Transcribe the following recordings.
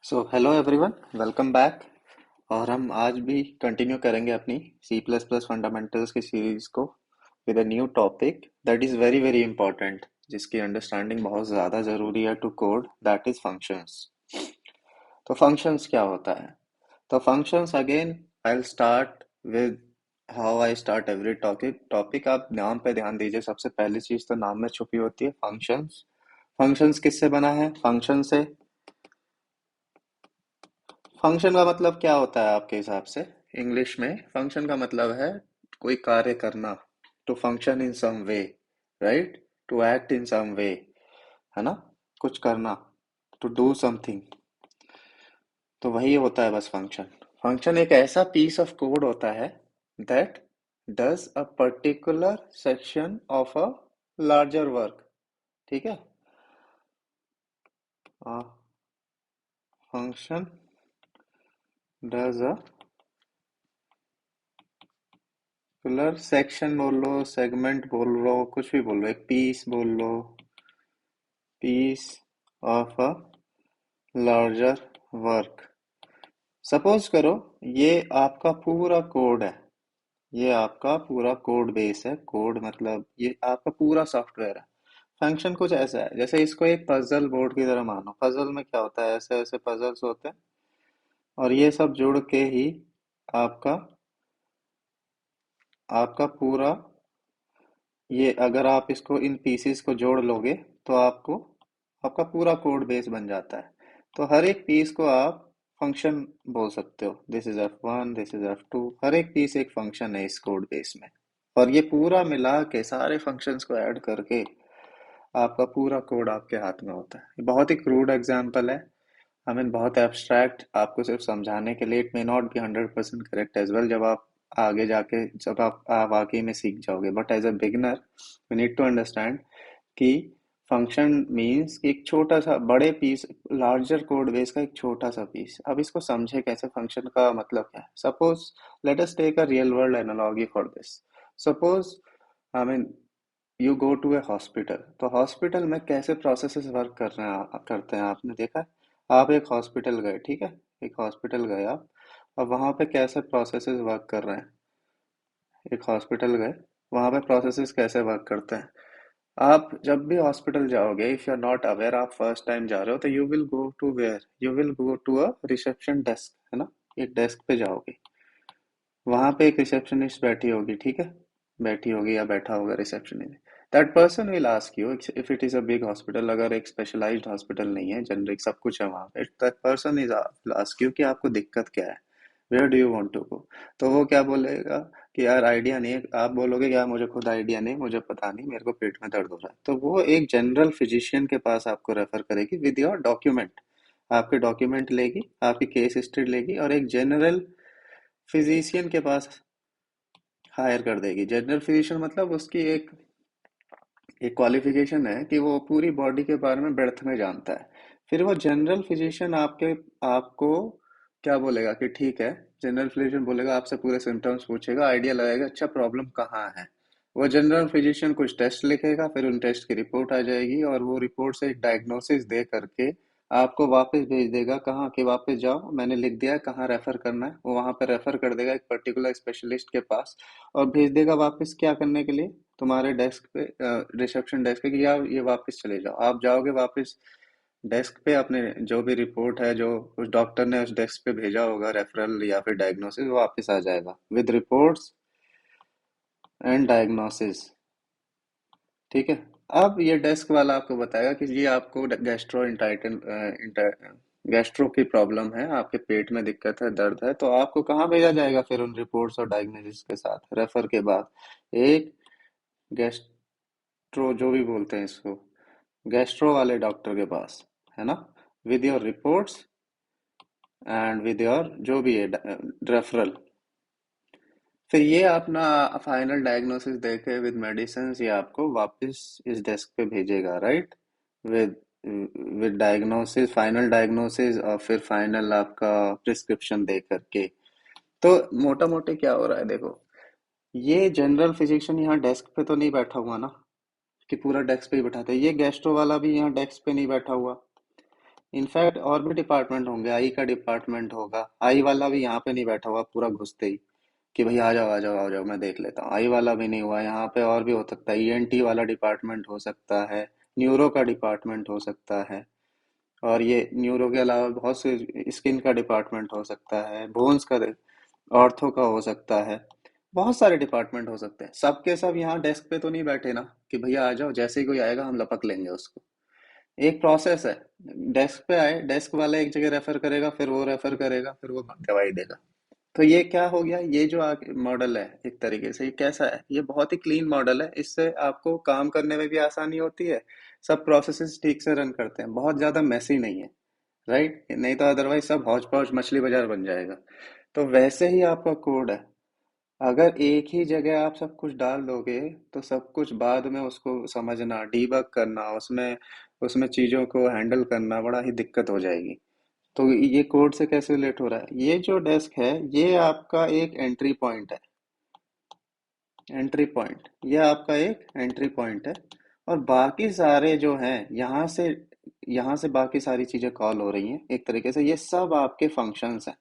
सो hello everyone, welcome back. और हम आज भी कंटिन्यू करेंगे अपनी सी प्लस प्लस फंडामेंटल्स की सीरीज को with a new topic that is very very important, जिसकी अंडरस्टैंडिंग बहुत ज़्यादा ज़रूरी है to code, that is functions. तो फंक्शंस क्या होता है? तो functions again I will start with how I start every topic. आप नाम पे ध्यान दीजिए। सबसे पहली चीज़ तो नाम में छुपी होती है, फंक्शंस। फंक्शंस किससे बना है? फंक्शन से। फंक्शन का मतलब क्या होता है आपके हिसाब से? इंग्लिश में फंक्शन का मतलब है कोई कार्य करना, to function in some way, right, to act in some way, है ना, कुछ करना, टू डू समथिंग। तो वही होता है बस फंक्शन। फंक्शन एक ऐसा पीस ऑफ कोड होता है that does a particular section of a larger work. ठीक है। Function does a particular section बोल लो, सेगमेंट बोल लो, कुछ भी बोल लो, एक पीस बोल लो, piece of a larger work. Suppose करो ये आपका पूरा कोड है, ये आपका पूरा कोड बेस है। कोड मतलब ये आपका पूरा सॉफ्टवेयर है। फंक्शन कुछ ऐसा है जैसे इसको एक पजल बोर्ड की तरह मानो। पजल में क्या होता है, ऐसे ऐसे पजल्स होते हैं और ये सब जुड़ के ही आपका आपका पूरा, ये अगर आप इसको इन पीसेस को जोड़ लोगे तो आपको आपका पूरा कोड बेस बन जाता है। तो हर एक पीस को आप फंक्शन बोल सकते हो। This is F1, this is F2, हर एक पीस एक फंक्शन है इस कोड बेस में। और ये पूरा मिला के सारे फंक्शंस को ऐड करके आपका पूरा कोड आपके हाथ में होता है। ये बहुत ही क्रूड एग्जांपल है, आई मीन बहुत एब्स्ट्रैक्ट, आपको सिर्फ समझाने के लिए। It may not be 100% correct as well, जब आप आगे जाके जब आप वाकई में सीख जाओगे। But as a beginner we need to understand कि फंक्शन मीन्स एक छोटा सा बड़े पीस, लार्जर कोड बेस का एक छोटा सा पीस। अब इसको समझे कैसे, फंक्शन का मतलब क्या है। Suppose let us take a real world analogy for this. Suppose I mean you go to a hospital. तो हॉस्पिटल में कैसे प्रोसेसेस वर्क कर रहे हैं, करते हैं, आपने देखा है? आप एक हॉस्पिटल गए, ठीक है, एक हॉस्पिटल गए आप। अब वहाँ पे कैसे प्रोसेसेस वर्क कर रहे हैं? एक हॉस्पिटल गए, वहाँ पे प्रोसेसेस कैसे वर्क करते हैं? आप जब भी हॉस्पिटल जाओगे, if you are not aware, आप फर्स्ट टाइम जा रहे हो, तो you will go to where, you will go to a reception desk, है ना। एक डेस्क पे जाओगे, वहां पे एक रिसेप्शनिस्ट बैठी होगी, ठीक है, बैठी होगी या बैठा होगा receptionist. That person will ask you, if it is a big hospital, अगर एक स्पेशलाइज्ड हॉस्पिटल नहीं है, जनरिक सब कुछ है वहां पे, that person is ask you कि आपको दिक्कत क्या है, where do you want to go. तो वो क्या बोलेगा कि यार आइडिया नहीं है। आप बोलोगे कि यार मुझे खुद आइडिया नहीं, मुझे पता नहीं, मेरे को पेट में दर्द हो रहा है। तो वो एक जनरल फिजिशियन के पास आपको रेफर करेगी विद योर डॉक्यूमेंट। आपके डॉक्यूमेंट लेगी, आपकी केस हिस्ट्री लेगी और एक जनरल फिजिशियन के पास हायर कर देगी। जनरल फिजिशियन मतलब उसकी एक एक क्वालिफिकेशन है कि वो पूरी बॉडी के बारे में ब्रेथ में जानता है। फिर वो जनरल फिजिशियन आपको क्या बोलेगा कि ठीक है, जनरल फिजिशियन बोलेगा, आपसे पूरे सिम्टम्स पूछेगा, आइडिया लगाएगा अच्छा प्रॉब्लम कहाँ है। वो जनरल फिजिशियन कुछ टेस्ट लिखेगा, फिर उन टेस्ट की रिपोर्ट आ जाएगी और वो रिपोर्ट से एक डायग्नोसिस दे करके आपको वापस भेज देगा कहाँ, कि वापस जाओ, मैंने लिख दिया है कहाँ रेफर करना है। वो वहां पर रेफर कर देगा एक पर्टिकुलर स्पेशलिस्ट के पास और भेज देगा वापस क्या करने के लिए, तुम्हारे डेस्क पे, रिसेप्शन डेस्क पे, कि आप ये वापस चले जाओ। आप जाओगे वापस डेस्क पे, अपने जो भी रिपोर्ट है जो उस डॉक्टर ने उस डेस्क पे भेजा होगा, रेफरल या फिर डायग्नोसिस, वो वापस आ जाएगा विद रिपोर्ट्स एंड डायग्नोसिस। ठीक है। अब ये डेस्क वाला आपको बताएगा कि ये आपको गैस्ट्रो इंटाइटन गैस्ट्रो की प्रॉब्लम है, आपके पेट में दिक्कत है, दर्द है। तो आपको कहाँ भेजा जाएगा फिर उन रिपोर्ट्स और डायग्नोसिस के साथ, रेफर के बाद एक गैस्ट्रो, जो भी बोलते हैं इसको, गैस्ट्रो वाले डॉक्टर के पास, है ना, with your reports and with your जो भी है रेफरल। फिर ये अपना फाइनल डायग्नोसिस देके विद मेडिसिन ये आपको वापस इस डेस्क पे भेजेगा, right, with with diagnosis, final diagnosis और फिर फाइनल आपका प्रिस्क्रिप्शन दे करके। तो मोटा मोटी क्या हो रहा है देखो, ये जनरल फिजिशियन यहाँ डेस्क पे तो नहीं बैठा हुआ ना, कि पूरा डेस्क पे ही बैठाते हैं। ये गैस्ट्रो वाला भी यहाँ डेस्क पे नहीं बैठा हुआ, इनफैक्ट और भी डिपार्टमेंट होंगे, आई का डिपार्टमेंट होगा, आई वाला भी यहाँ पे नहीं बैठा हुआ पूरा घुसते ही कि भाई आ जाओ आ जाओ आ जाओ मैं देख लेता हूँ, आई वाला भी नहीं हुआ यहाँ पे। और भी हो सकता है, ईएनटी वाला डिपार्टमेंट हो सकता है, न्यूरो का डिपार्टमेंट हो सकता है, और ये न्यूरो के अलावा बहुत से स्किन का डिपार्टमेंट हो सकता है, बोन्स का, ऑर्थो का हो सकता है। बहुत सारे डिपार्टमेंट हो सकते हैं, सबके सब यहाँ डेस्क पे तो नहीं बैठे ना कि भैया आ जाओ, जैसे ही कोई आएगा हम लपक लेंगे उसको। एक प्रोसेस है, डेस्क पे आए, डेस्क वाला एक जगह रेफर करेगा, फिर वो रेफर करेगा, फिर वो दवाई देगा। तो ये क्या हो गया, ये जो मॉडल है एक तरीके से, ये कैसा है, ये बहुत ही क्लीन मॉडल है, इससे आपको काम करने में भी आसानी होती है, सब प्रोसेसेस ठीक से रन करते हैं, बहुत ज़्यादा मैसी नहीं है। राइट, नहीं तो अदरवाइज सब हौच पौच मछली बाजार बन जाएगा। तो वैसे ही आपका कोड है, अगर एक ही जगह आप सब कुछ डाल दोगे तो सब कुछ बाद में उसको समझना, डीबग करना, उसमें उसमें चीज़ों को हैंडल करना बड़ा ही दिक्कत हो जाएगी। तो ये कोड से कैसे रिलेट हो रहा है, ये जो डेस्क है ये आपका एक एंट्री पॉइंट है। एंट्री पॉइंट, ये आपका एक एंट्री पॉइंट है, और बाकी सारे जो हैं यहाँ से बाकी सारी चीज़ें कॉल हो रही हैं एक तरीके से, ये सब आपके फंक्शंस हैं।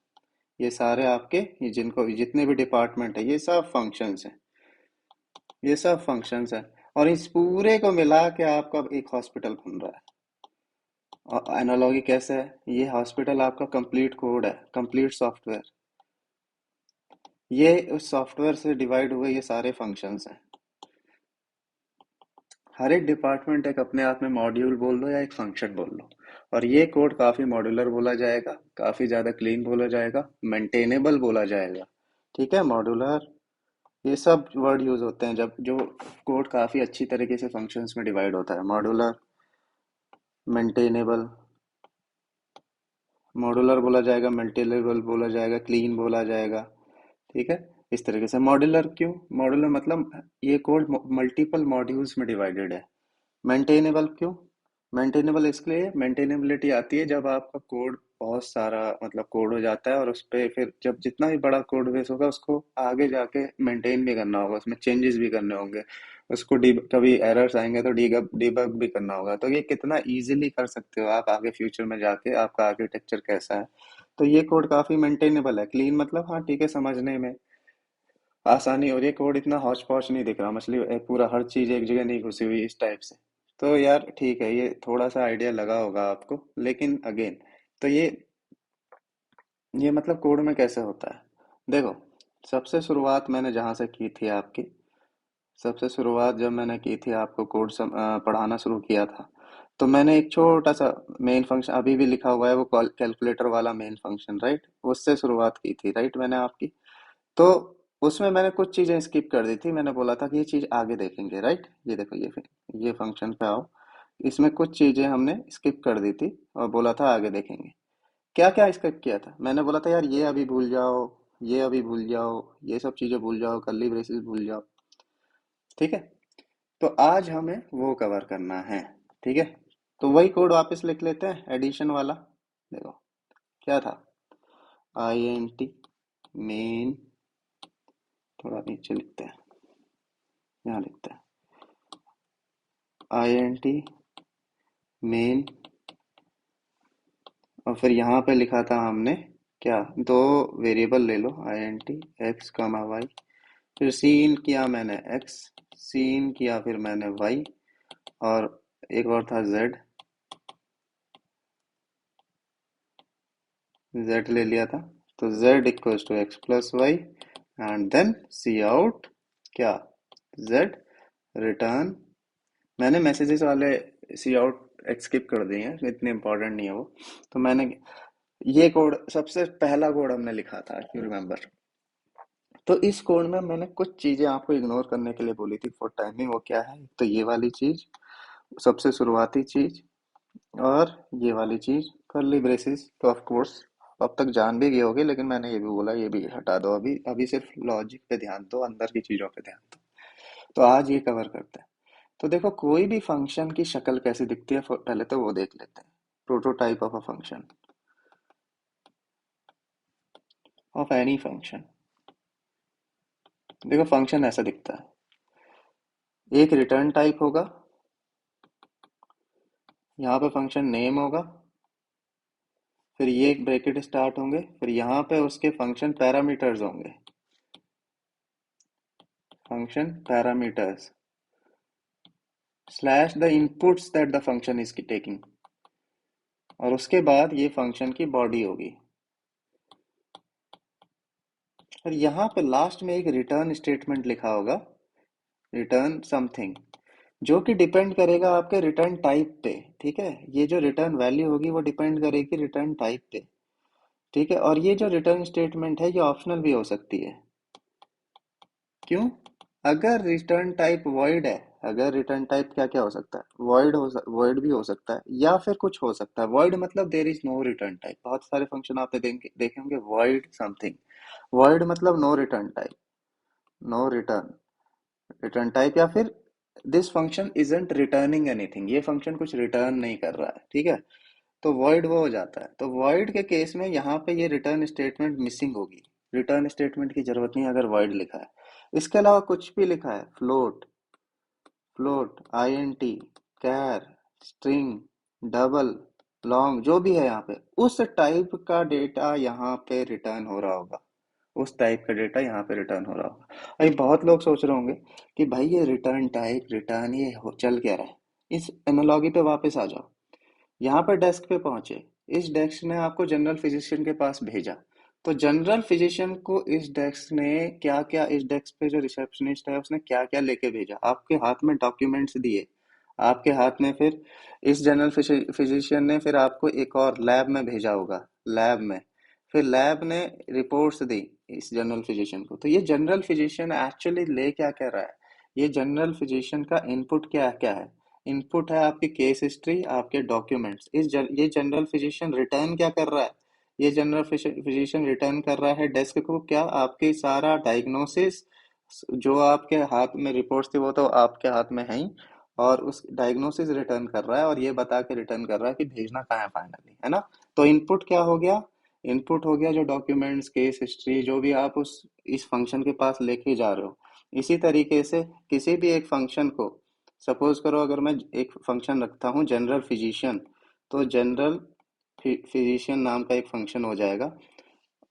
ये सारे आपके, ये जिनको जितने भी डिपार्टमेंट है, ये सब फंक्शंस हैं, ये सब फंक्शंस हैं। और इस पूरे को मिला के आपका एक हॉस्पिटल बन रहा है। और एनालॉगी कैसे है, ये हॉस्पिटल आपका कंप्लीट कोड है, कंप्लीट सॉफ्टवेयर, ये उस सॉफ्टवेयर से डिवाइड हुए ये सारे फंक्शंस हैं। हर एक डिपार्टमेंट एक अपने आप में मॉड्यूल बोल लो या एक फंक्शन बोल लो, और ये कोड काफ़ी मॉड्यूलर बोला जाएगा, काफ़ी ज़्यादा क्लीन बोला जाएगा, मेंटेनेबल बोला जाएगा। ठीक है, मॉड्यूलर, ये सब वर्ड यूज होते हैं जब जो कोड काफ़ी अच्छी तरीके से फंक्शंस में डिवाइड होता है। मॉड्यूलर, मेंटेनेबल, मॉड्यूलर बोला जाएगा, मेंटेनेबल बोला जाएगा, क्लीन बोला जाएगा। ठीक है, इस तरीके से। मॉड्यूलर क्यों, मॉड्यूलर मतलब ये कोड मल्टीपल मॉड्यूल्स में डिवाइडेड है। मेंटेनेबल क्यों, मेंटेनेबल इसलिए मेंटेनेबिलिटी आती है जब आपका कोड बहुत सारा मतलब कोड हो जाता है, और उस पे फिर जब जितना भी बड़ा कोड बेस होगा उसको आगे जाके मेंटेन भी करना होगा, उसमें चेंजेस भी करने होंगे, उसको कभी एरर्स आएंगे तो डीबग भी करना होगा। तो ये कितना इजीली कर सकते हो आप आगे फ्यूचर में जाके, आपका आर्किटेक्चर कैसा है। तो ये कोड काफी मेंटेनेबल है। क्लीन मतलब हाँ ठीक है, समझने में आसानी हो रही है, कोड इतना हौच पौच नहीं दिख रहा, मछली पूरा हर चीज एक जगह नहीं घुसी हुई इस टाइप से। तो यार ठीक है, ये थोड़ा सा आइडिया लगा होगा आपको, लेकिन अगेन, तो ये मतलब कोड में कैसे होता है, देखो, सबसे शुरुआत मैंने जहाँ से की थी आपकी, सबसे शुरुआत जब मैंने की थी आपको कोड पढ़ाना शुरू किया था, तो मैंने एक छोटा सा मेन फंक्शन अभी भी लिखा हुआ है, वो कैलकुलेटर वाला मेन फंक्शन, राइट, उससे शुरुआत की थी, राइट, मैंने आपकी। तो उसमें मैंने कुछ चीजें स्किप कर दी थी, मैंने बोला था कि ये चीज आगे देखेंगे, राइट, ये देखो, ये फंक्शन पे आओ, इसमें कुछ चीजें हमने स्किप कर दी थी और बोला था आगे देखेंगे। क्या क्या स्किप किया था, मैंने बोला था यार ये अभी भूल जाओ, ये अभी भूल जाओ, ये सब चीजें भूल जाओ, कर्ली ब्रेसेस भूल जाओ। ठीक है, तो आज हमें वो कवर करना है। ठीक है, तो वही कोड वापस लिख लेते हैं, एडिशन वाला। देखो क्या था, आई एन टी मेन, थोड़ा नीचे लिखते हैं, यहाँ लिखते हैं आई एन टी मेन, और फिर यहाँ पे लिखा था हमने क्या, दो वेरिएबल ले लो, आई एन टी एक्स कमा वाई, फिर सीन किया मैंने एक्स, सीन किया फिर मैंने वाई, और एक और था जेड, जेड ले लिया था। तो Z equals to X plus Y, and then C out क्या, जेड रिटर्न। मैंने मैसेजेस वाले सी आउट स्किप कर दिए हैं, इतने इंपॉर्टेंट नहीं है वो। तो मैंने ये कोड, सबसे पहला कोड हमने लिखा था, यू रिमेम्बर। तो इस कोड में मैंने कुछ चीजें आपको इग्नोर करने के लिए बोली थी फॉर टाइमिंग, वो क्या है, तो ये वाली चीज, सबसे शुरुआती चीज, और ये वाली चीज, कर्ली ब्रेसेस, तो ऑफ कोर्स अब तक जान भी गए होगे, लेकिन मैंने ये भी बोला ये भी हटा दो, अभी अभी सिर्फ लॉजिक पे ध्यान दो, अंदर की चीजों पे ध्यान दो। तो आज ये कवर करते हैं। तो देखो, कोई भी फंक्शन की शक्ल कैसी दिखती है, पहले तो वो देख लेते हैं। Prototype of a function, of any function. देखो फंक्शन ऐसा दिखता है, एक रिटर्न टाइप होगा, यहाँ पे फंक्शन नेम होगा, फिर ये ब्रैकेट स्टार्ट होंगे, फिर यहाँ पे उसके फंक्शन पैरामीटर्स होंगे, function parameters slash the inputs that the function is taking, और उसके बाद ये फंक्शन की बॉडी होगी। और यहाँ पे लास्ट में एक रिटर्न स्टेटमेंट लिखा होगा, रिटर्न समथिंग, जो कि डिपेंड करेगा आपके रिटर्न टाइप पे। ठीक है, ये जो रिटर्न वैल्यू होगी वो डिपेंड करेगी रिटर्न टाइप पे। ठीक है, और ये जो रिटर्न स्टेटमेंट है ये ऑप्शनल भी हो सकती है। क्यों? अगर रिटर्न टाइप वॉइड है, अगर रिटर्न टाइप क्या क्या हो सकता है, वॉइड भी हो सकता है, या फिर कुछ हो सकता है। वॉइड मतलब there is no return type. बहुत सारे फंक्शन आपने देखे होंगे वॉइड समथिंग, वॉइड मतलब no return type, no return return type, या फिर this function isn't returning anything, ये फंक्शन कुछ रिटर्न नहीं कर रहा है। ठीक है, तो वॉइड वो हो जाता है। तो वॉइड के केस में यहाँ पे ये रिटर्न स्टेटमेंट मिसिंग होगी, रिटर्न स्टेटमेंट की जरूरत नहीं अगर वॉइड लिखा है। इसके अलावा कुछ भी लिखा है, फ्लोट, फ्लोट, आईएनटी, कैर, स्ट्रिंग, डबल, लॉन्ग, जो भी है यहाँ पे उस टाइप का डेटा यहाँ पे रिटर्न हो रहा होगा, उस टाइप का डेटा यहाँ पे रिटर्न हो रहा होगा। अभी बहुत लोग सोच रहे होंगे कि भाई ये रिटर्न टाइप, रिटर्न चल क्या रहा है। इस एनालॉगी पे वापस आ जाओ, यहाँ पर डेस्क पे पहुंचे, इस डेस्क ने आपको जनरल फिजिशियन के पास भेजा, तो जनरल फिजिशियन को इस डेस्क ने क्या क्या, इस डेस्क पे जो रिसेप्शनिस्ट है उसने क्या क्या लेके भेजा, आपके हाथ में डॉक्यूमेंट्स दिए, आपके हाथ में, फिर इस जनरल फिजिशियन ने फिर आपको एक और लैब में भेजा होगा, लैब में, फिर लैब ने रिपोर्ट्स दी इस जनरल फिजिशियन को। तो ये जनरल फिजिशियन एक्चुअली ले क्या क्या रहा है, ये जनरल फिजिशियन का इनपुट क्या क्या है। इनपुट है आपकी केस हिस्ट्री, आपके डॉक्यूमेंट्स। ये जनरल फिजिशियन रिटर्न क्या कर रहा है, ये जनरल फिजिशियन रिटर्न कर रहा है डेस्क को क्या, आपके सारा डायग्नोसिस, जो आपके हाथ में रिपोर्ट्स थी वो तो आपके हाथ में है ही, और उस डायग्नोसिस रिटर्न कर रहा है, और ये बता के रिटर्न कर रहा है कि भेजना कहाँ है फाइनली, है ना। तो इनपुट क्या हो गया, इनपुट हो गया जो डॉक्यूमेंट्स, केस हिस्ट्री, जो भी आप उस इस फंक्शन के पास लेके जा रहे हो। इसी तरीके से किसी भी एक फंक्शन को, सपोज करो अगर मैं एक फंक्शन रखता हूँ जनरल फिजिशियन, तो जनरल फिजिशियन नाम का एक फंक्शन हो जाएगा।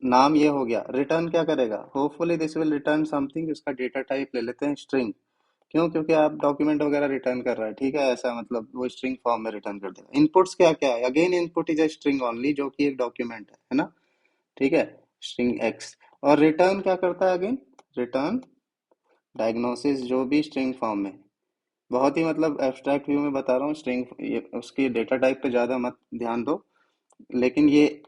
नाम ये हो गया, रिटर्न क्या करेगा, hopefully this will return something, उसका डेटा टाइप ले लेते हैं स्ट्रिंग। क्यों? क्योंकि आप डॉक्यूमेंट वगैरह रिटर्न कर रहा है, ठीक है, ऐसा मतलब वो स्ट्रिंग फॉर्म में रिटर्न कर देगा। इनपुट्स क्या क्या है, again input is a string only, जो कि एक डॉक्यूमेंट है ना। ठीक है, स्ट्रिंग एक्स। और रिटर्न क्या करता है, अगेन रिटर्न डायग्नोसिस, जो भी स्ट्रिंग फॉर्म में। बहुत ही मतलब एब्स्ट्रैक्ट व्यू में बता रहा हूँ, स्ट्रिंग उसकी डेटा टाइप पे ज़्यादा मत ध्यान दो। लेकिन ये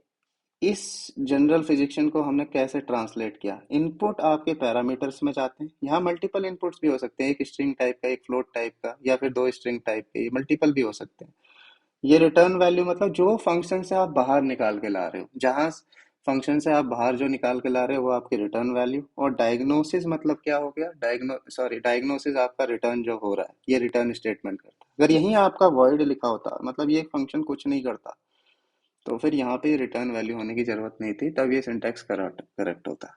इस जनरल फिजिक्शन को हमने कैसे ट्रांसलेट किया, इनपुट आपके पैरामीटर्स में जाते हैं। यहाँ मल्टीपल इनपुट्स भी हो सकते हैं, एक स्ट्रिंग टाइप का, एक फ्लोट टाइप का, या फिर दो स्ट्रिंग टाइप के, मल्टीपल भी हो सकते हैं। ये रिटर्न वैल्यू मतलब जो फंक्शन से आप बाहर निकाल के ला रहे हो, जहां फंक्शन से आप बाहर जो निकाल के ला रहे हो वो आपकी रिटर्न वैल्यू। और डायग्नोसिस मतलब क्या हो गया, डायग्नोसिस आपका रिटर्न जो हो रहा है, ये रिटर्न स्टेटमेंट करता है। अगर यहीं आपका वॉइड लिखा होता, मतलब ये फंक्शन कुछ नहीं करता, तो फिर यहाँ पे रिटर्न वैल्यू होने की जरूरत नहीं थी, तब ये सिंटैक्स करेक्ट करेक्ट होता।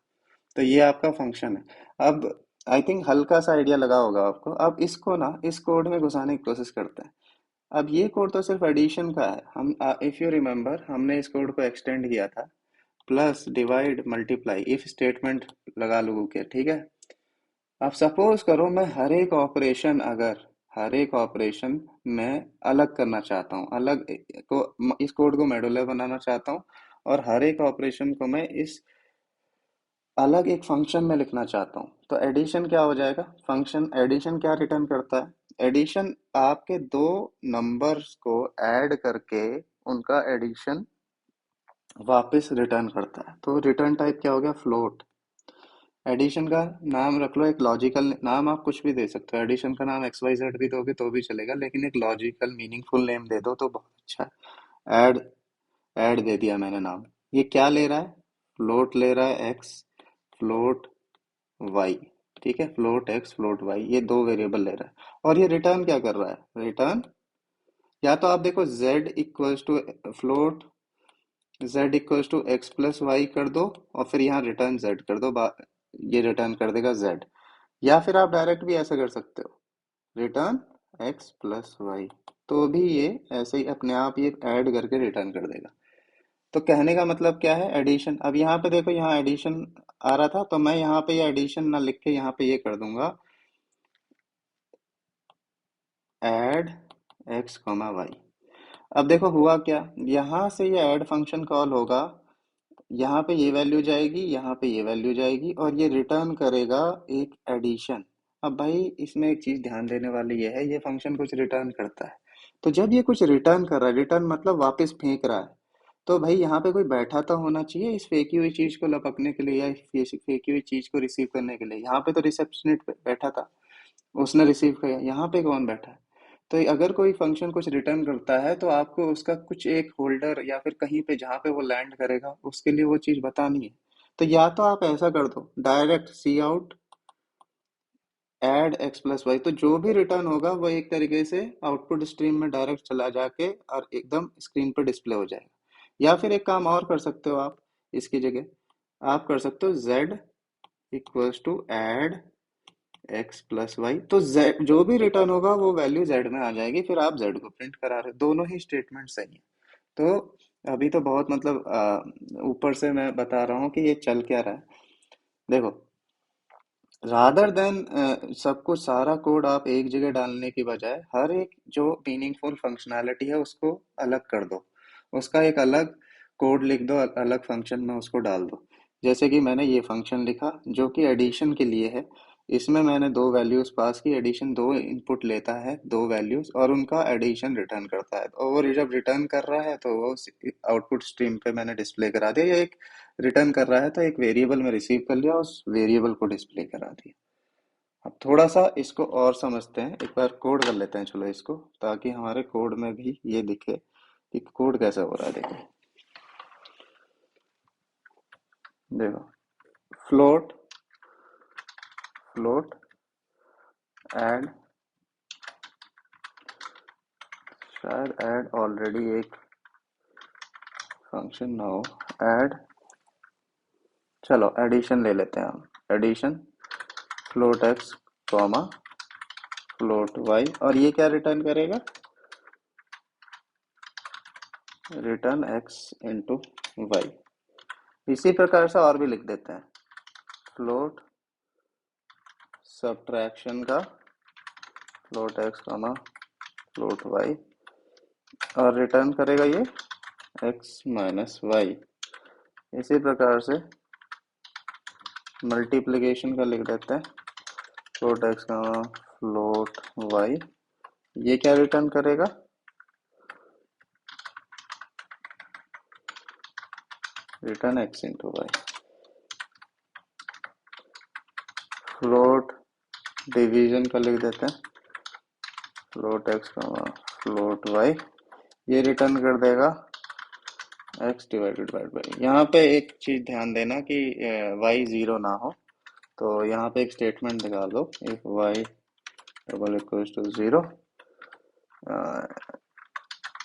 तो ये आपका फंक्शन है। अब आई थिंक हल्का सा आइडिया लगा होगा आपको। अब इसको ना इस कोड में घुसाने की कोशिश करते हैं। अब ये कोड तो सिर्फ एडिशन का है, हम इफ यू रिमेम्बर हमने इस कोड को एक्सटेंड किया था, plus divide multiply if statement लगा लोगों के, ठीक है। अब सपोज करो मैं हर एक ऑपरेशन, अगर हर एक ऑपरेशन मैं अलग करना चाहता हूँ, अलग इस कोड को मॉड्यूलर बनाना चाहता हूँ, और हर एक ऑपरेशन को मैं इस अलग एक फंक्शन में लिखना चाहता हूँ, तो एडिशन क्या हो जाएगा, फंक्शन एडिशन क्या रिटर्न करता है, एडिशन आपके दो नंबर्स को ऐड करके उनका एडिशन वापस रिटर्न करता है। तो रिटर्न टाइप क्या हो गया, फ्लोट। एडिशन का नाम रख लो, एक लॉजिकल नाम, आप कुछ भी दे सकते हो, एडिशन का नाम एक्स वाई जेड भी दोगे तो भी चलेगा, लेकिन एक लॉजिकल मीनिंगफुल नेम दे दो तो बहुत अच्छा है। ऐड, ऐड दे दिया मैंने नाम। ये क्या ले रहा है, फ्लोट ले रहा है एक्स, फ्लोट वाई। ठीक है, फ्लोट एक्स फ्लोट वाई, ये दो वेरिएबल ले रहा है। और ये रिटर्न क्या कर रहा है, रिटर्न, या तो आप देखो z equals to float, z equals to X plus Y कर दो, और फिर यहाँ रिटर्न z कर दो, ये रिटर्न कर देगा z। या फिर आप डायरेक्ट भी ऐसा कर सकते हो, रिटर्न x प्लस वाई, तो भी ये ऐसे ही अपने आप ये ऐड करके रिटर्न कर देगा। तो कहने का मतलब क्या है, एडिशन। अब यहाँ पे देखो, यहाँ एडिशन आ रहा था, तो मैं यहाँ पे ये एडिशन ना लिख के यहाँ पे ये कर दूंगा, ऐड एक्स कॉमा वाई। अब देखो हुआ क्या, यहाँ से ये ऐड फंक्शन कॉल होगा, यहाँ पे ये वैल्यू जाएगी, यहाँ पे ये वैल्यू जाएगी, और ये रिटर्न करेगा एक एडिशन। अब भाई इसमें एक चीज ध्यान देने वाली ये है, ये फंक्शन कुछ रिटर्न करता है। तो जब ये कुछ रिटर्न कर रहा है, रिटर्न मतलब वापस फेंक रहा है, तो भाई यहाँ पे कोई बैठा तो होना चाहिए इस फेंकी हुई चीज को लपकने के लिए, या इस फेंकी हुई चीज को रिसीव करने के लिए। यहाँ पे तो रिसेप्शनिस्ट बैठा था, उसने रिसीव किया। यहाँ पे कौन बैठा है? तो अगर कोई फंक्शन कुछ रिटर्न करता है, तो आपको उसका कुछ एक होल्डर या फिर कहीं पे जहाँ पे वो लैंड करेगा, उसके लिए वो चीज़ बतानी है। तो या तो आप ऐसा कर दो, direct cout add x plus Y, तो जो भी रिटर्न होगा वो एक तरीके से आउटपुट स्ट्रीम में डायरेक्ट चला जाके और एकदम स्क्रीन पर डिस्प्ले हो जाएगा। या फिर एक काम और कर सकते हो आप, इसकी जगह आप कर सकते हो z equals to add x plus Y. तो z जो भी रिटर्न होगा वो वैल्यू z में आ जाएगी, फिर आप z को प्रिंट करा रहे हो। दोनों ही स्टेटमेंट सही है। तो अभी तो बहुत मतलब ऊपर से मैं बता रहा हूँ कि ये चल क्या रहा है। देखो, रादर देन सब कुछ सारा कोड आप एक जगह डालने की बजाय, हर एक जो मीनिंगफुल फंक्शनैलिटी है उसको अलग कर दो, उसका एक अलग कोड लिख दो, अलग फंक्शन में उसको डाल दो। जैसे कि मैंने ये फंक्शन लिखा जो कि एडिशन के लिए है, इसमें मैंने दो वैल्यूज पास की। एडिशन दो इनपुट लेता है, दो वैल्यूज, और उनका एडिशन रिटर्न करता है। और वो जब रिटर्न कर रहा है तो वो आउटपुट स्ट्रीम पे मैंने डिस्प्ले करा दिया, या एक रिटर्न कर रहा है तो एक वेरिएबल में रिसीव कर लिया, उस वेरिएबल को डिस्प्ले करा दिया। अब थोड़ा सा इसको और समझते हैं, एक बार कोड कर लेते हैं चलो इसको, ताकि हमारे कोड में भी ये दिखे कि कोड कैसे हो रहा है। देखो, देखो, फ्लोट फ्लोट ऐड, शायद ऐड ऑलरेडी एक फंक्शन ना हो, ऐड, चलो एडिशन ले लेते हैं हम। Addition float X comma float Y, और ये क्या रिटर्न करेगा, रिटर्न एक्स इंटू वाई। इसी प्रकार से और भी लिख देते हैं, फ्लोट सब्ट्रैक्शन का float X comma float Y, और रिटर्न करेगा ये एक्स माइनस वाई। इसी प्रकार से मल्टीप्लिकेशन का लिख देते हैं, float X comma float Y, ये क्या रिटर्न करेगा, return X into Y. Float division का लिख देते हैं, float X comma float Y, ये रिटर्न कर देगा एक्स डिवाइडेड बाई वाई। यहाँ पे एक चीज ध्यान देना कि वाई जीरो ना हो, तो यहाँ पे एक स्टेटमेंट निकाल दो, if Y double equals to zero,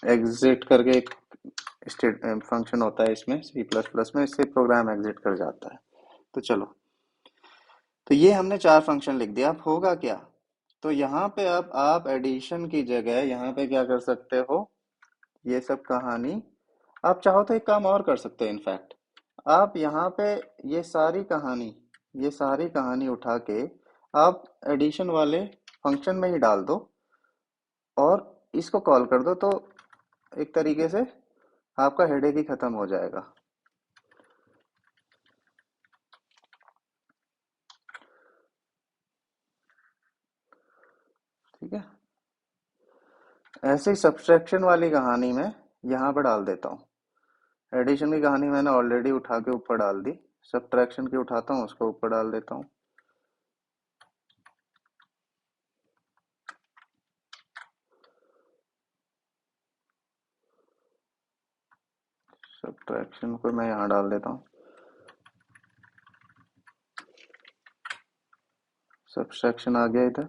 exit करके एक स्टेट फंक्शन होता है इसमें सी प्लस प्लस में, इससे प्रोग्राम एग्जिट कर जाता है। तो चलो, तो ये हमने चार फंक्शन लिख दिया। अब होगा क्या, तो यहाँ पे अब आप एडिशन की जगह यहाँ पे क्या कर सकते हो, ये सब कहानी, आप चाहो तो एक काम और कर सकते हो। इनफैक्ट आप यहाँ पे ये सारी कहानी, ये सारी कहानी उठा के आप एडिशन वाले फंक्शन में ही डाल दो, और इसको कॉल कर दो, तो एक तरीके से आपका हेडेक ही खत्म हो जाएगा। ठीक है, ऐसे ही सब्सट्रैक्शन वाली कहानी में यहाँ पर डाल देता हूँ। एडिशन की कहानी मैंने ऑलरेडी उठा के ऊपर डाल दी, सब्ट्रैक्शन की उठाता हूँ, उसको ऊपर डाल देता हूँ। सब्ट्रैक्शन को मैं यहाँ डाल देता हूँ, सब्ट्रैक्शन आ गया इधर,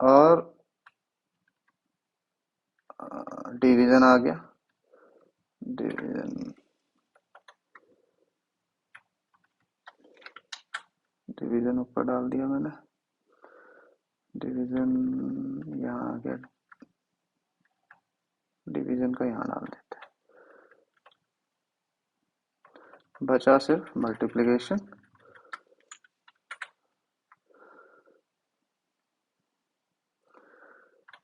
और डिवीजन आ गया, डिवीजन, डिवीजन ऊपर डाल दिया मैंने, डिवीजन यहाँ आ गया, डिवीजन का यहाँ डाल देते हैं। बचा सिर्फ मल्टीप्लिकेशन।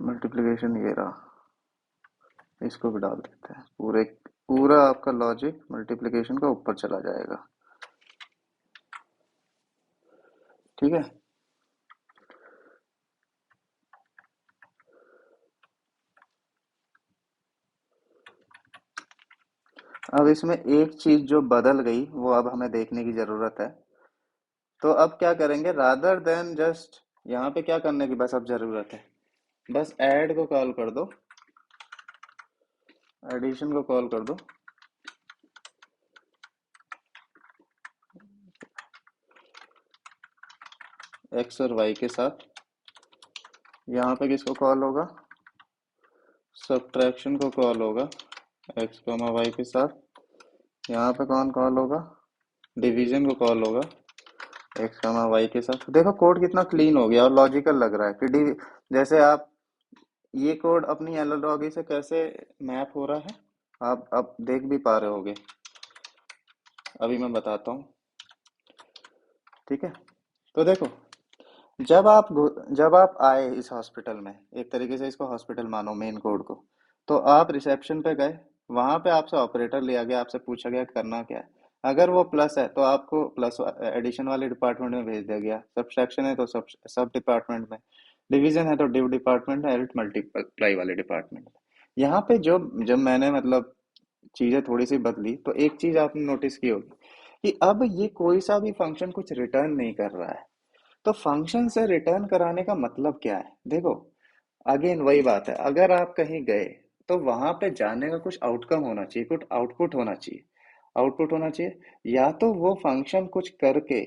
मल्टीप्लिकेशन ये रहा, इसको भी डाल देते हैं। पूरा आपका लॉजिक मल्टीप्लिकेशन का ऊपर चला जाएगा। ठीक है। अब इसमें एक चीज जो बदल गई वो अब हमें देखने की जरूरत है। तो अब क्या करेंगे, रादर देन जस्ट यहाँ पे क्या करने की बस अब जरूरत है, बस ऐड को कॉल कर दो, एडिशन को कॉल कर दो। एक्स और वाई के साथ यहाँ पे किसको कॉल होगा, सब्ट्रैक्शन को कॉल होगा एक्स कॉमा वाई के साथ। यहाँ पे कौन कॉल होगा, डिवीजन को कॉल होगा एक्स कॉमा वाई के साथ। देखो कोड कितना क्लीन हो गया और लॉजिकल लग रहा है कि जैसे आप ये कोड अपनी एनालॉजी से कैसे मैप हो रहा है आप अब देख भी पा रहे होगे। अभी मैं बताता हूँ। ठीक है। तो देखो, जब आप आए इस हॉस्पिटल में, एक तरीके से इसको हॉस्पिटल मानो मेन कोड को, तो आप रिसेप्शन पे गए, वहां पे आपसे ऑपरेटर लिया गया, आपसे पूछा गया करना क्या है। अगर वो प्लस है तो आपको प्लस एडिशन वाले डिपार्टमेंट में भेज दिया गया, सब्ट्रैक्शन है तो सब सब डिपार्टमेंट में, डिवीजन है तो डिव डिपार्टमेंट में, एल्ट मल्टीप्लाई वाले डिपार्टमेंट में। यहाँ पे जो जब मैंने मतलब चीजें थोड़ी सी बदली तो एक चीज आपने नोटिस की होगी कि अब ये कोई सा भी फंक्शन कुछ रिटर्न नहीं कर रहा है। तो फंक्शन से रिटर्न कराने का मतलब क्या है, देखो अगेन वही बात है, अगर आप कहीं गए तो वहां पे जाने का कुछ आउटकम होना चाहिए, कुछ आउटपुट होना चाहिए। आउटपुट होना चाहिए, या तो वो फंक्शन कुछ करके,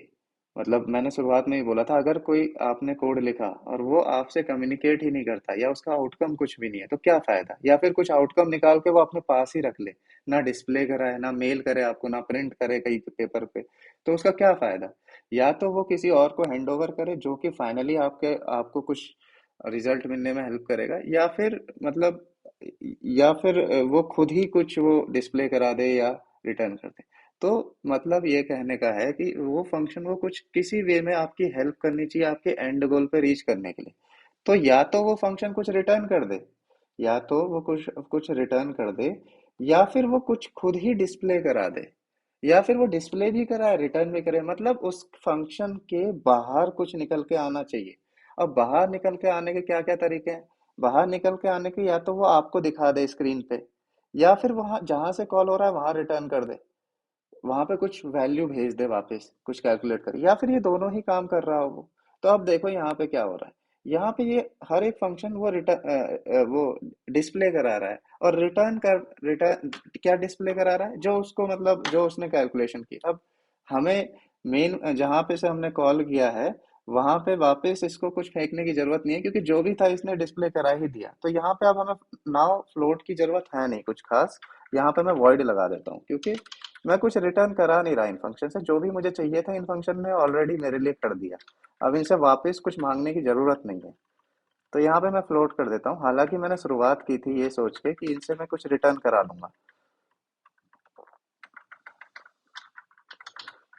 मतलब मैंने शुरुआत में ही बोला था, अगर कोई आपने कोड लिखा और वो आपसे कम्युनिकेट ही नहीं करता या उसका आउटकम कुछ भी नहीं है तो क्या फायदा, या फिर कुछ आउटकम निकाल के वो अपने पास ही रख ले, ना डिस्प्ले कराए, ना मेल करे आपको, ना प्रिंट करे कहीं पेपर पे, तो उसका क्या फायदा। या तो वो किसी और को हैंड ओवर करे जो कि फाइनली आपको कुछ रिजल्ट मिलने में हेल्प करेगा, या फिर मतलब वो खुद ही कुछ वो डिस्प्ले करा दे या रिटर्न कर दे। तो मतलब ये कहने का है कि वो फंक्शन वो कुछ किसी वे में आपकी हेल्प करनी चाहिए आपके एंड गोल पे रीच करने के लिए। तो या तो वो फंक्शन कुछ रिटर्न कर दे, या तो वो कुछ कुछ रिटर्न कर दे, या फिर वो कुछ खुद ही डिस्प्ले करा दे, या फिर वो डिस्प्ले भी कराए रिटर्न भी करे, मतलब उस फंक्शन के बाहर कुछ निकल के आना चाहिए। अब बाहर निकल के आने के क्या क्या तरीके हैं, बाहर निकल के आने के या तो वो आपको दिखा दे स्क्रीन पे, या फिर वहां जहां से कॉल हो रहा है वहां रिटर्न कर दे, वहां पे कुछ वैल्यू भेज दे वापस कुछ कैलकुलेट कर, या फिर ये दोनों ही काम कर रहा हो वो। तो अब देखो यहाँ पे क्या हो रहा है, यहाँ पे ये हर एक फंक्शन वो रिटर्न वो डिस्प्ले करा रहा है, और रिटर्न क्या डिस्प्ले करा रहा है, जो उसको मतलब जो उसने कैलकुलेशन की। अब हमें मेन जहाँ पे से हमने कॉल किया है वहां पे वापस इसको कुछ फेंकने की जरूरत नहीं है, क्योंकि जो भी था इसने डिस्प्ले करा ही दिया। तो यहाँ पे अब हमें नाउ फ्लोट की जरूरत है नहीं कुछ खास। यहाँ पे मैं वॉइड लगा देता हूँ, क्योंकि मैं कुछ रिटर्न करा नहीं रहा इन फंक्शन से, जो भी मुझे चाहिए था इन फंक्शन ने ऑलरेडी मेरे लिए कर दिया। अब इनसे वापस कुछ मांगने की जरूरत नहीं है। तो यहाँ पे मैं फ्लोट कर देता हूँ, हालांकि मैंने शुरुआत की थी ये सोच के कि इनसे मैं कुछ रिटर्न करा लूंगा।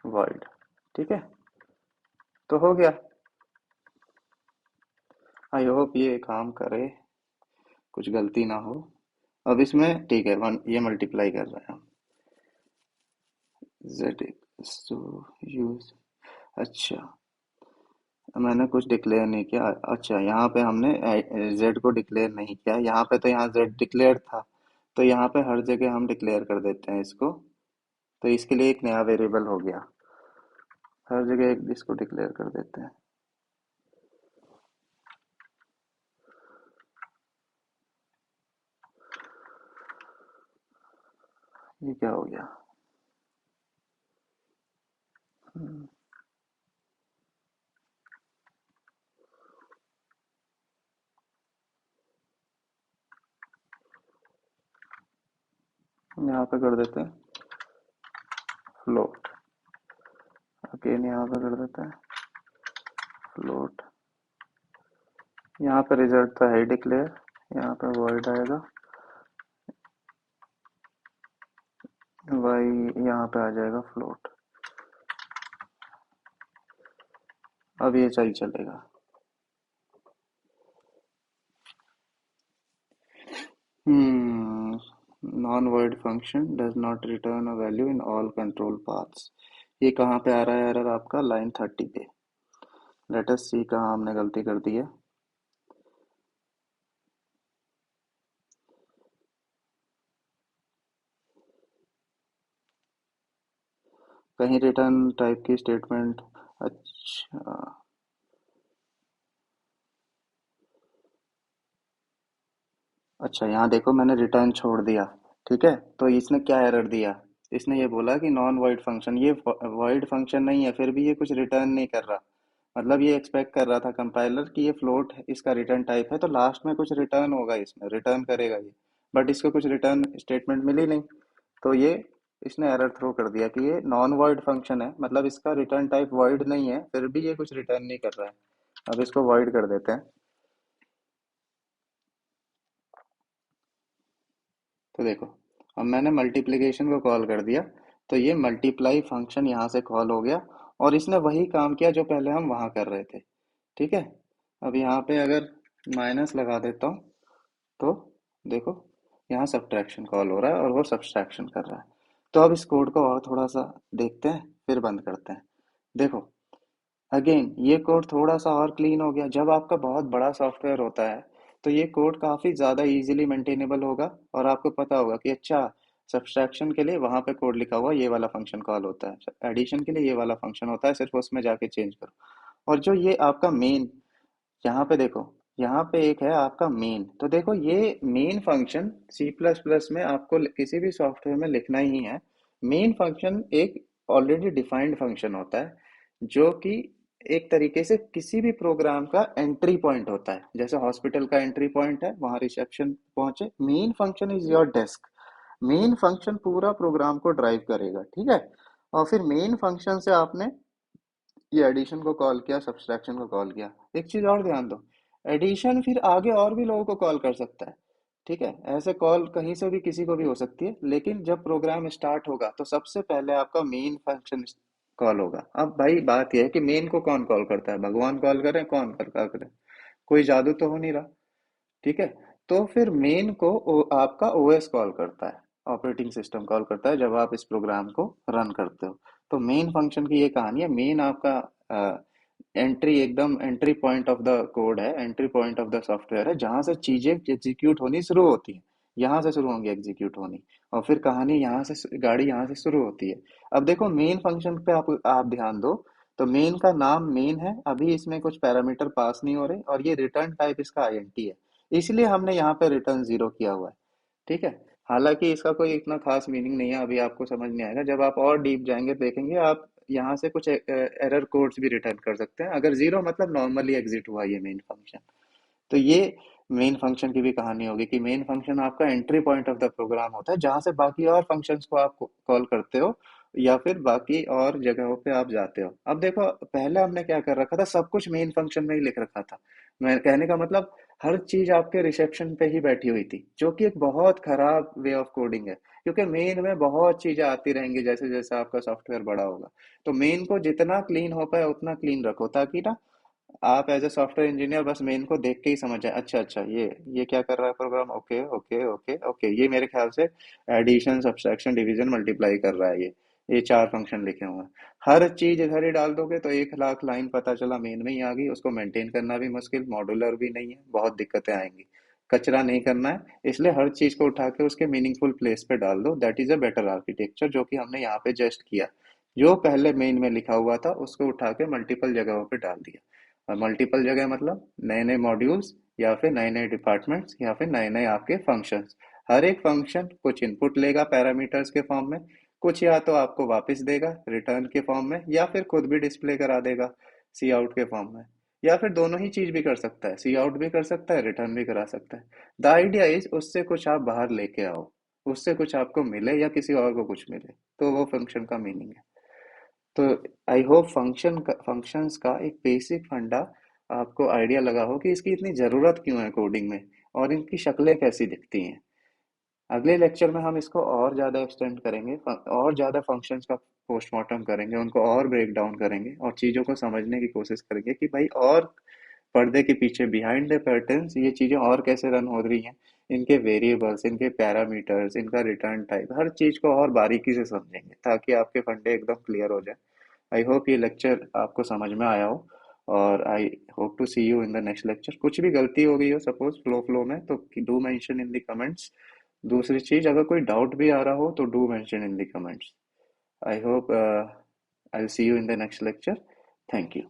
वॉइड। ठीक है। तो हो गया। आई होप ये काम करे, कुछ गलती ना हो। अब इसमें ठीक है, वन ये मल्टीप्लाई कर रहा है, जेड सो यूज। अच्छा, मैंने कुछ डिक्लेयर नहीं किया। अच्छा, यहाँ पे हमने जेड को डिक्लेयर नहीं किया, यहाँ पे तो यहाँ जेड डिक्लेयर था, तो यहाँ पे हर जगह हम डिक्लेयर कर देते हैं इसको। तो इसके लिए एक नया वेरिएबल हो गया, हर जगह एक इसको डिक्लेयर कर देते हैं। ये क्या हो गया, यहाँ पे कर देते हैं फ्लोट। अगेन यहाँ पे कर देते हैं फ्लोट। यहाँ पे रिजल्ट तो है डिक्लेयर, यहाँ पे वर्ड आएगा वाई यहाँ पे आ जाएगा फ्लोट। अब ये सही चलेगा। Non void function does not return a value in all control paths। ये कहाँ पे आ रहा है एरर आपका? लाइन 30 पे। लेट अस सी कहाँ हमने गलती कर दी है। कहीं रिटर्न टाइप की स्टेटमेंट। अच्छा। अच्छा, यहाँ देखो मैंने रिटर्न छोड़ दिया। ठीक है, तो इसने क्या एरर दिया? इसने ये बोला कि नॉन वाइड फंक्शन, ये वाइड फंक्शन नहीं है, फिर भी ये कुछ रिटर्न नहीं कर रहा। मतलब ये एक्सपेक्ट कर रहा था कंपाइलर कि ये फ्लोट इसका रिटर्न टाइप है, तो लास्ट में कुछ रिटर्न होगा, इसमें रिटर्न करेगा ये। बट इसको कुछ रिटर्न स्टेटमेंट मिली नहीं। तो ये इसने एरर थ्रो कर दिया कि ये नॉन वाइड फंक्शन है, मतलब इसका रिटर्न टाइप वाइड नहीं है, फिर भी ये कुछ रिटर्न नहीं कर रहा है। अब इसको वाइड कर देते हैं। तो देखो, अब मैंने मल्टीप्लिकेशन को कॉल कर दिया, तो ये मल्टीप्लाई फंक्शन यहाँ से कॉल हो गया, और इसने वही काम किया जो पहले हम वहाँ कर रहे थे। ठीक है। अब यहाँ पे अगर माइनस लगा देता हूँ, तो देखो यहाँ सब्ट्रैक्शन कॉल हो रहा है और वो सब्ट्रैक्शन कर रहा है। तो अब इस कोड को और थोड़ा सा देखते हैं, फिर बंद करते हैं। देखो, अगेन ये कोड थोड़ा सा और क्लीन हो गया। जब आपका बहुत बड़ा सॉफ्टवेयर होता है, तो ये कोड काफ़ी ज़्यादा इजीली मेंटेनेबल होगा, और आपको पता होगा कि अच्छा, सब्सट्रैक्शन के लिए वहाँ पे कोड लिखा हुआ ये वाला फंक्शन कॉल होता है, एडिशन के लिए ये वाला फंक्शन होता है, सिर्फ उसमें जाके चेंज करो। और जो ये आपका मेन, यहाँ पे देखो, यहाँ पे एक है आपका मेन। तो देखो, ये main function C plus plus में आपको किसी भी सॉफ्टवेयर में लिखना ही है। मेन फंक्शन एक ऑलरेडी डिफाइंड फंक्शन होता है, जो कि एक तरीके से किसी भी प्रोग्राम का एंट्री पॉइंट होता है। जैसे हॉस्पिटल का एंट्री पॉइंट है, वहां रिसेप्शन पहुंचे, main function is your desk. Main function पूरा प्रोग्राम को ड्राइव करेगा। ठीक है। और फिर मेन फंक्शन से आपने ये एडिशन को कॉल किया, सब्सट्रैक्शन को कॉल किया। एक चीज और ध्यान दो, एडिशन फिर आगे और भी लोगों को कॉल कर सकता है। ठीक है, ऐसे कॉल कहीं से भी किसी को भी हो सकती है, लेकिन जब प्रोग्राम स्टार्ट होगा तो सबसे पहले आपका मेन फंक्शन कॉल होगा। अब भाई बात यह है कि मेन को कौन कॉल करता है? भगवान कॉल करें, कौन कर करे? कोई जादू तो हो नहीं रहा। ठीक है। तो फिर मेन को आपका ओएस कॉल करता है, ऑपरेटिंग सिस्टम कॉल करता है जब आप इस प्रोग्राम को रन करते हो। तो मेन फंक्शन की ये कहानी है। मेन आपका एंट्री, एकदम entry point of the code है, entry point of the software है, जहां से चीजें एग्जीक्यूट होनी शुरू होती हैं। यहाँ से शुरू होंगी एग्जीक्यूट होनी, और फिर कहानी यहाँ से, गाड़ी यहाँ से शुरू होती है। अब देखो, मेन फंक्शन पे आप ध्यान दो। तो मेन का नाम मेन है, अभी इसमें कुछ पैरामीटर पास नहीं हो रहे, और ये रिटर्न टाइप इसका आईएनटी है, इसलिए हमने यहाँ पे रिटर्न जीरो किया हुआ है। ठीक है। हालांकि इसका कोई इतना खास मीनिंग नहीं है, अभी आपको समझ नहीं आएगा। जब आप और डीप जाएंगे देखेंगे आप, यहाँ से कुछ एरर कोड्स भी रिटर्न कर सकते हैं। अगर जीरो मतलब नॉर्मली एग्जिट हुआ ये मेन फंक्शन। तो ये मेन फंक्शन की भी कहानी होगी कि मेन फंक्शन आपका entry point of the program होता है, जहां से बाकी और फंक्शंस को आप कॉल करते हो, या फिर बाकी और जगहों पे आप जाते हो। अब देखो, पहले हमने क्या कर रखा था, सब कुछ मेन फंक्शन में ही लिख रखा था। मैं कहने का मतलब, हर चीज आपके रिसेप्शन पे ही बैठी हुई थी, जो कि एक बहुत खराब वे ऑफ कोडिंग है। क्योंकि मेन में बहुत चीजें आती रहेंगी जैसे जैसे आपका सॉफ्टवेयर बड़ा होगा। तो मेन को जितना क्लीन हो पाए उतना क्लीन रखो, ताकि ना आप एज ए सॉफ्टवेयर इंजीनियर बस मेन को देख के ही समझ जाए, अच्छा अच्छा, ये क्या कर रहा है program, okay okay okay okay, ये मेरे ख्याल से एडिशन, सब्सट्रैक्शन, डिवीजन, मल्टीप्लाई कर रहा है। ये चार फंक्शन लिखे हुए हैं। हर चीज इधर ही डाल दोगे तो 1 लाख लाइन पता चला मेन में ही आ गई। उसको मेंटेन करना भी मुश्किल, मॉड्यूलर भी नहीं है, बहुत दिक्कतें आएंगी। कचरा नहीं करना है, इसलिए हर चीज को उठा के उसके मीनिंगफुल प्लेस पे डाल दो। That is a better architecture, जो कि हमने यहाँ पे जस्ट किया। जो पहले मेन में लिखा हुआ था उसको उठा के मल्टीपल जगहों पे डाल दिया। और मल्टीपल जगह मतलब नए नए मॉड्यूल्स, या फिर नए नए डिपार्टमेंट्स, या फिर नए नए आपके फंक्शंस। हर एक फंक्शन कुछ इनपुट लेगा पैरामीटर्स के फॉर्म में, कुछ या तो आपको वापस देगा रिटर्न के फॉर्म में, या फिर खुद भी डिस्प्ले करा देगा सी आउट के फॉर्म में। या फिर दोनों ही चीज भी कर सकता है, सी आउट भी कर सकता है, रिटर्न भी करा सकता है। द आइडिया इज उससे कुछ आप बाहर लेके आओ, उससे कुछ आपको मिले या किसी और को कुछ मिले, तो वो फंक्शन का मीनिंग है। तो आई होप फंक्शंस का एक बेसिक फंडा आपको आइडिया लगा हो कि इसकी इतनी ज़रूरत क्यों है कोडिंग में, और इनकी शक्लें कैसी दिखती हैं। अगले लेक्चर में हम इसको और ज़्यादा एक्सटेंड करेंगे, और ज़्यादा फंक्शंस का पोस्टमार्टम करेंगे, उनको और ब्रेक डाउन करेंगे और चीज़ों को समझने की कोशिश करेंगे कि भाई और पर्दे के पीछे बिहाइंड द कर्टन्स ये चीज़ें और कैसे रन हो रही हैं, इनके वेरिएबल्स, इनके पैरामीटर्स, इनका रिटर्न टाइप, हर चीज़ को और बारीकी से समझेंगे ताकि आपके फंडे एकदम क्लियर हो जाए। आई होप ये लेक्चर आपको समझ में आया हो, और I hope to see you in the next lecture. कुछ भी गलती हो गई हो सपोज फ्लो में, तो do mention in the comments. दूसरी चीज, अगर कोई डाउट भी आ रहा हो तो do mention in the comments. I hope I see you in the next lecture. Thank you.